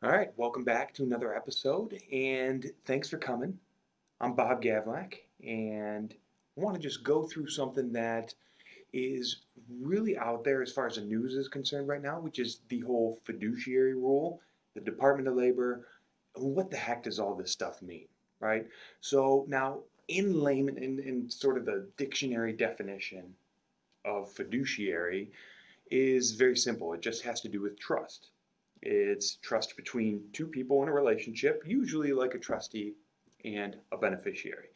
All right, welcome back to another episode, and thanks for coming. I'm Bob Gavlak, and I want to just go through something that is really out there as far as the news is concerned right now, which is the whole fiduciary rule, the Department of Labor. What the heck does all this stuff mean, right? So now, in layman, in sort of the dictionary definition of fiduciary, is very simple. It just has to do with trust. It's trust between two people in a relationship, usually like a trustee and a beneficiary.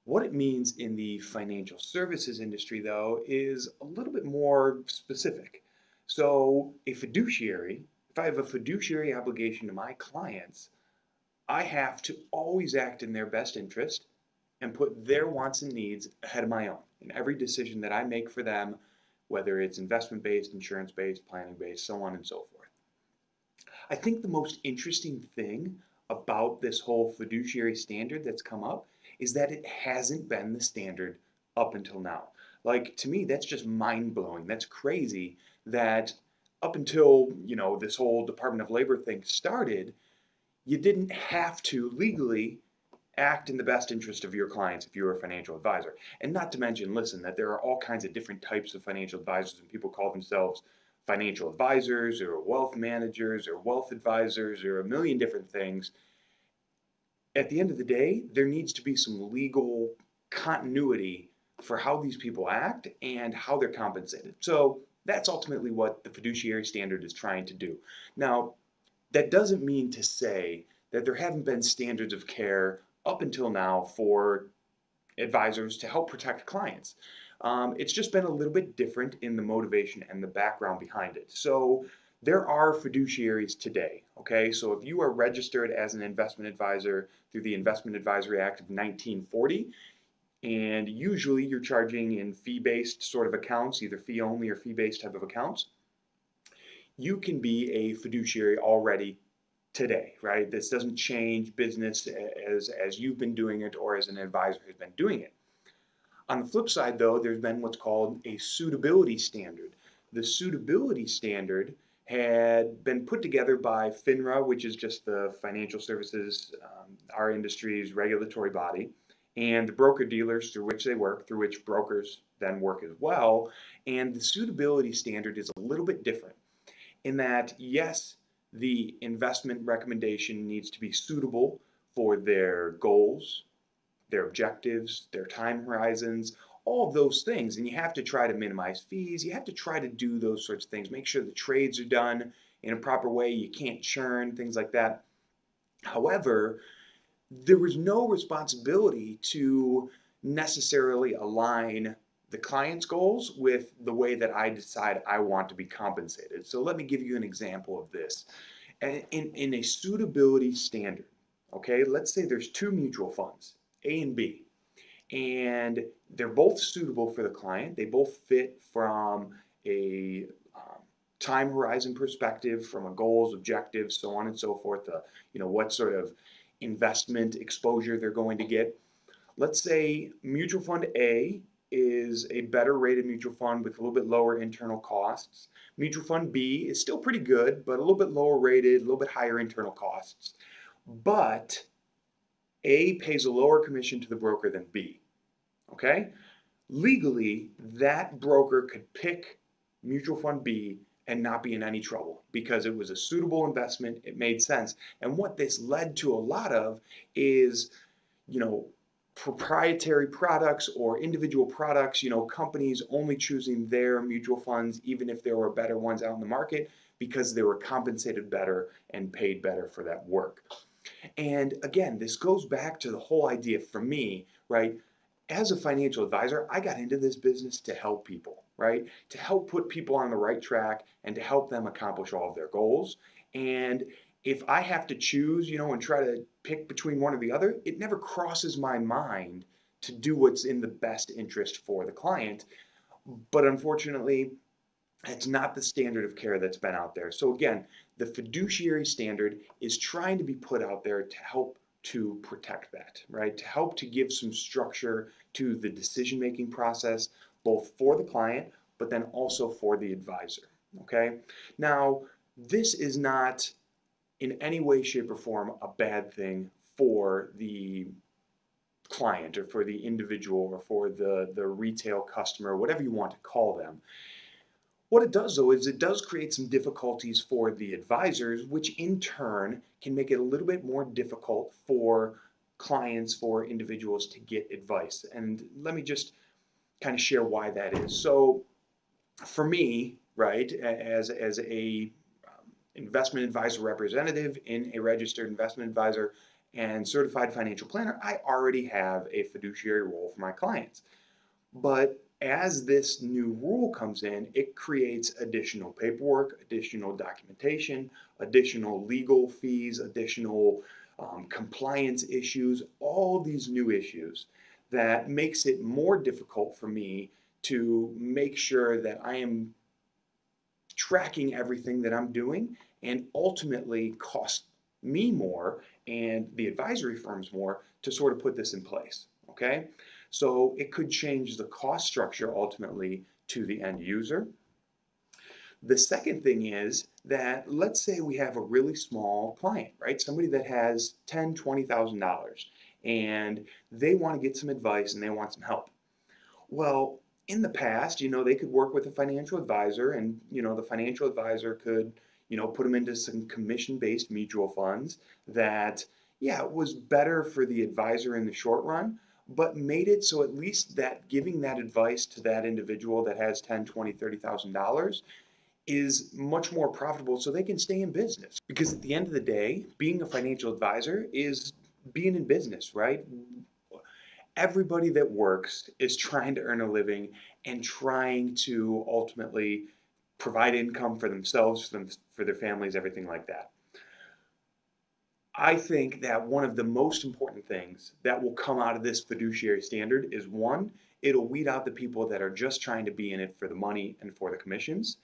What it means in the financial services industry, though, is a little bit more specific. So, a fiduciary, if I have a fiduciary obligation to my clients, I have to always act in their best interest and put their wants and needs ahead of my own in every decision that I make for them, whether it's investment based, insurance based, planning based, so on and so forth. I think the most interesting thing about this whole fiduciary standard that's come up is that it hasn't been the standard up until now. Like, to me, that's just mind blowing. That's crazy that up until, this whole Department of Labor thing started, you didn't have to legally act in the best interest of your clients if you're a financial advisor. And not to mention, listen, that there are all kinds of different types of financial advisors, and people call themselves financial advisors or wealth managers or wealth advisors or a million different things. At the end of the day, there needs to be some legal continuity for how these people act and how they're compensated. So that's ultimately what the fiduciary standard is trying to do. Now, that doesn't mean to say that there haven't been standards of care up until now for advisors to help protect clients. It's just been a little bit different in the motivation and the background behind it. So there are fiduciaries today, okay? So if you are registered as an investment advisor through the Investment Advisory Act of 1940, and usually you're charging in fee-based sort of accounts, either fee-only or fee-based type of accounts, you can be a fiduciary already today, right? This doesn't change business as you've been doing it or as an advisor has been doing it. On the flip side, though, there's been what's called a suitability standard. The suitability standard had been put together by FINRA, which is just the financial services, our industry's regulatory body, and the broker dealers through which they work, through which brokers then work as well. And the suitability standard is a little bit different in that, yes, the investment recommendation needs to be suitable for their goals, their objectives, their time horizons, all of those things. And you have to try to minimize fees. You have to try to do those sorts of things. Make sure the trades are done in a proper way. You can't churn, things like that. However, there was no responsibility to necessarily align the client's goals with the way that I decide I want to be compensated. So let me give you an example of this. In a suitability standard, okay, let's say there's two mutual funds, A and B, and they're both suitable for the client. They both fit from a time horizon perspective, from a goals, objectives, so on and so forth. What sort of investment exposure they're going to get. Let's say mutual fund A is a better rated mutual fund with a little bit lower internal costs. Mutual fund B is still pretty good, but a little bit lower rated, a little bit higher internal costs. But A pays a lower commission to the broker than B. Okay? Legally, that broker could pick mutual fund B and not be in any trouble because it was a suitable investment. It made sense. And what this led to a lot of is, you know, proprietary products or individual products, companies only choosing their mutual funds, even if there were better ones out in the market, because they were compensated better and paid better for that work. And again, this goes back to the whole idea for me, right? As a financial advisor, I got into this business to help people, right? To help put people on the right track and to help them accomplish all of their goals. And if I have to choose, and try to pick between one or the other, it never crosses my mind to do what's in the best interest for the client. But unfortunately, it's not the standard of care that's been out there. So again, the fiduciary standard is trying to be put out there to help to protect that, right? To help to give some structure to the decision-making process, both for the client, but then also for the advisor, okay? Now, this is not in any way, shape, or form a bad thing for the client or for the individual or for the retail customer, whatever you want to call them. What it does though is it does create some difficulties for the advisors, which in turn can make it a little bit more difficult for clients, for individuals to get advice. And let me just kind of share why that is. So for me, right, as a investment advisor representative in a registered investment advisor and certified financial planner, I already have a fiduciary role for my clients. But as this new rule comes in, it creates additional paperwork, additional documentation, additional legal fees, additional compliance issues, all these new issues that makes it more difficult for me to make sure that I am tracking everything that I'm doing and ultimately cost me more and the advisory firms more to sort of put this in place. Okay. So it could change the cost structure ultimately to the end user. The second thing is that let's say we have a really small client, right? Somebody that has $10,000, $20,000 and they want to get some advice and they want some help. Well, in the past, they could work with a financial advisor and, the financial advisor could, put them into some commission-based mutual funds that, yeah, it was better for the advisor in the short run, but made it so at least that giving that advice to that individual that has 10, 20, $30,000 is much more profitable so they can stay in business. Because at the end of the day, being a financial advisor is being in business, right? Everybody that works is trying to earn a living and trying to ultimately provide income for themselves, for their families, everything like that. I think that one of the most important things that will come out of this fiduciary standard is one, it'll weed out the people that are just trying to be in it for the money and for the commissions.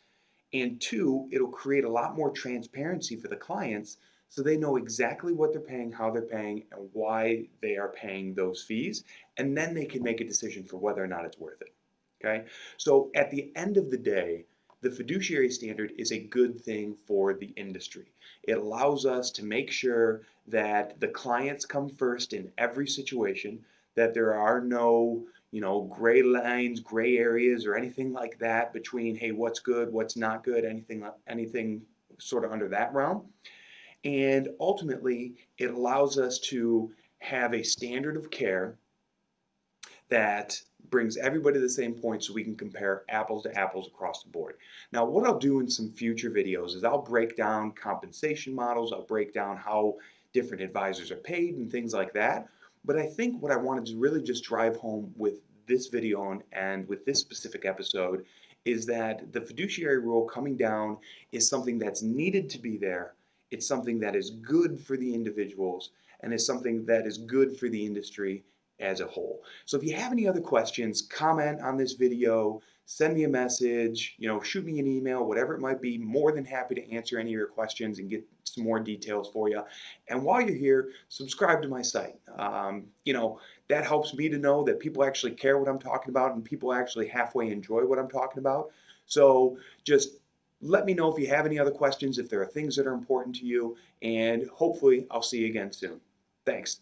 And two, it'll create a lot more transparency for the clients so they know exactly what they're paying, how they're paying, and why they are paying those fees. And then they can make a decision for whether or not it's worth it. Okay? So at the end of the day, the fiduciary standard is a good thing for the industry. It allows us to make sure that the clients come first in every situation, that there are no gray lines, gray areas, or anything like that between, hey, what's good, what's not good, anything sort of under that realm. And ultimately, it allows us to have a standard of care that brings everybody to the same point so we can compare apples to apples across the board. Now, what I'll do in some future videos is I'll break down compensation models, I'll break down how different advisors are paid and things like that. But I think what I wanted to really just drive home with this video and with this specific episode is that the fiduciary rule coming down is something that's needed to be there. It's something that is good for the individuals and is something that is good for the industry as a whole. So if you have any other questions, comment on this video, send me a message, shoot me an email, whatever it might be. More than happy to answer any of your questions and get some more details for you. And while you're here, subscribe to my site. That helps me to know that people actually care what I'm talking about and people actually halfway enjoy what I'm talking about. So just let me know if you have any other questions, if there are things that are important to you, and hopefully I'll see you again soon. Thanks.